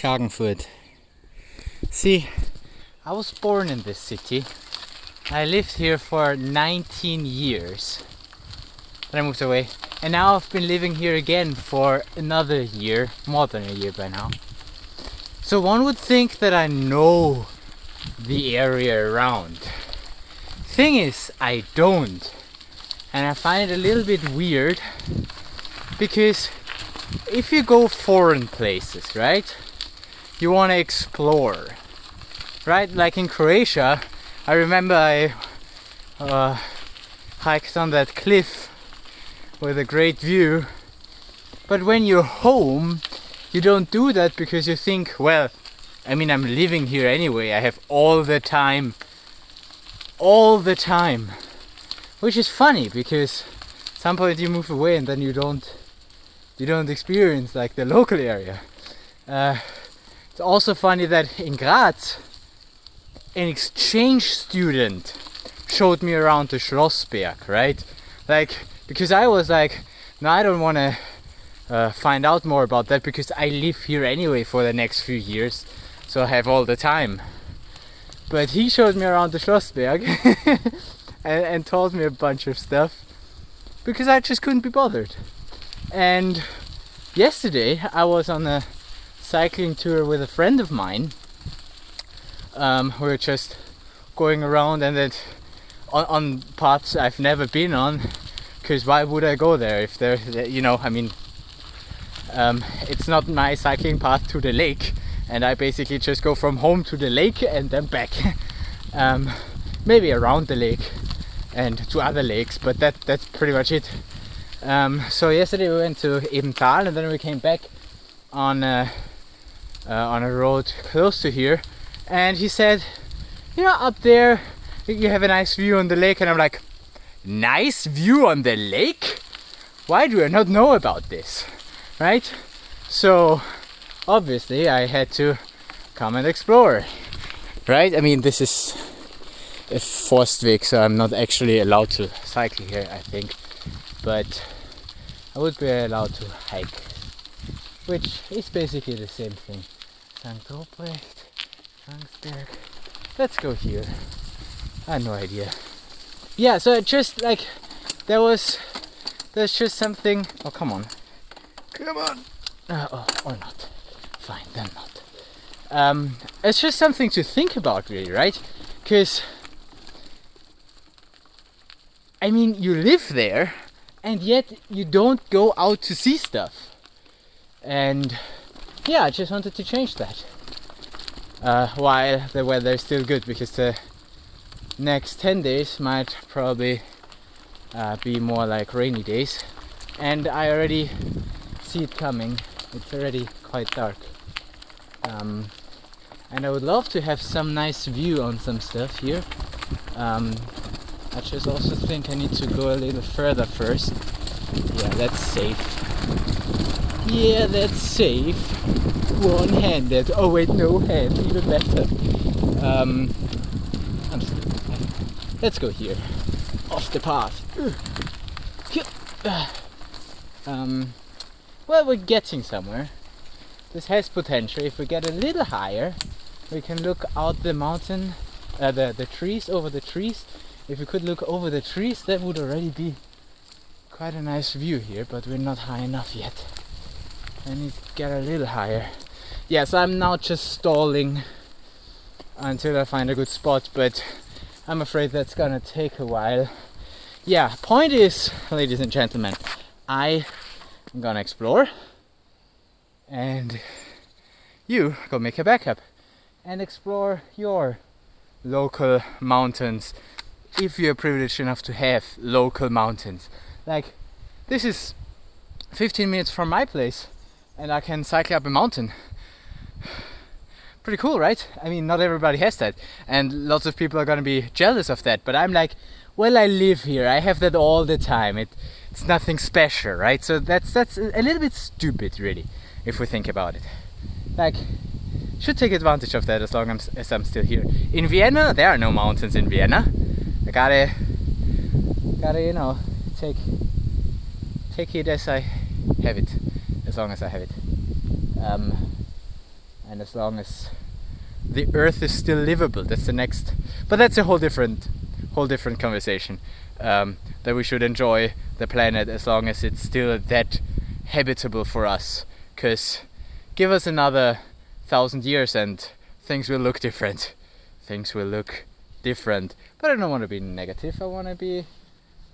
Klagenfurt. See, I was born in this city. I lived here for 19 years. Then I moved away. And now I've been living here again for another year, more than a year by now. So one would think that I know the area around. Thing is, I don't. And I find it a little bit weird because if you go foreign places, right, you want to explore, right? Like in Croatia, I remember I hiked on that cliff with a great view, but when you're home you don't do that because you think, well, I mean, I'm living here anyway, I have all the time, which is funny because at some point you move away and then you don't experience like the local area. It's also funny that in Graz an exchange student showed me around the Schlossberg, right? Like, because I was like, no, I don't want to find out more about that because I live here anyway for the next few years, so I have all the time. But he showed me around the Schlossberg and told me a bunch of stuff because I just couldn't be bothered. And yesterday I was on a cycling tour with a friend of mine. We were just going around and then on paths I've never been on, because why would I go there if there, you know, I mean, it's not my cycling path to the lake, and I basically just go from home to the lake and then back. Maybe around the lake and to other lakes, but that's pretty much it. So yesterday we went to Ebenthal and then we came back on a road close to here, and he said, you know, up there you have a nice view on the lake, and I'm like, nice view on the lake? Why do I not know about this? Right? So obviously I had to come and explore, right? I mean, this is a Forstweg, so I'm not actually allowed to cycle here, I think, but I would be allowed to hike, which is basically the same thing. St. Ruprecht, Schlossberg. Let's go here. I have no idea. Yeah, so it just like there's just something. Oh, come on. Or not. Fine, then not. It's just something to think about, really, right? Because I mean, you live there, and yet you don't go out to see stuff. And yeah, I just wanted to change that. While the weather is still good, because the next 10 days might probably be more like rainy days, and I already see it coming. It's already quite dark, and I would love to have some nice view on some stuff here. I just also think I need to go a little further first. Yeah, that's safe. Yeah, that's safe. One-handed. Oh wait, no hands, even better. I'm stupid. Let's go here, off the path. Well, we're getting somewhere. This has potential. If we get a little higher, we can look out the mountain, the trees, over the trees. If we could look over the trees, that would already be quite a nice view here, but we're not high enough yet. I need to get a little higher. Yeah, so I'm now just stalling until I find a good spot, but I'm afraid that's gonna take a while. Yeah, point is, ladies and gentlemen, I am gonna explore, and you go make a backup and explore your local mountains, if you're privileged enough to have local mountains. Like, this is 15 minutes from my place and I can cycle up a mountain. Pretty cool, right? I mean, not everybody has that, and lots of people are gonna be jealous of that, but I'm like, well, I live here, I have that all the time. It's nothing special, right? So that's a little bit stupid, really, if we think about it. Like, should take advantage of that as long as I'm still here. In Vienna, there are no mountains in Vienna. I gotta, you know, take it as I have it, as long as I have it. and as long as the Earth is still livable, that's the next. But that's a whole different conversation. That we should enjoy the planet as long as it's still that habitable for us. Because give us another 1,000 years and things will look different. Things will look different. But I don't want to be negative. I want to be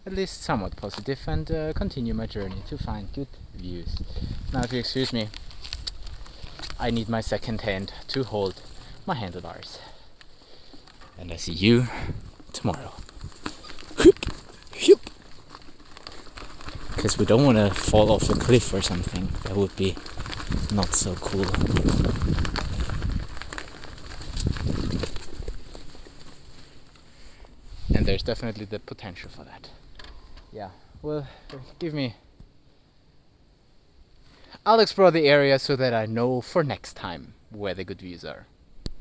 at least somewhat positive and continue my journey to find good views. Now, if you excuse me, I need my second hand to hold my handlebars. And I see you tomorrow. Because we don't want to fall off a cliff or something. That would be not so cool. And there's definitely the potential for that. Yeah, well, give me... I'll explore the area so that I know for next time where the good views are.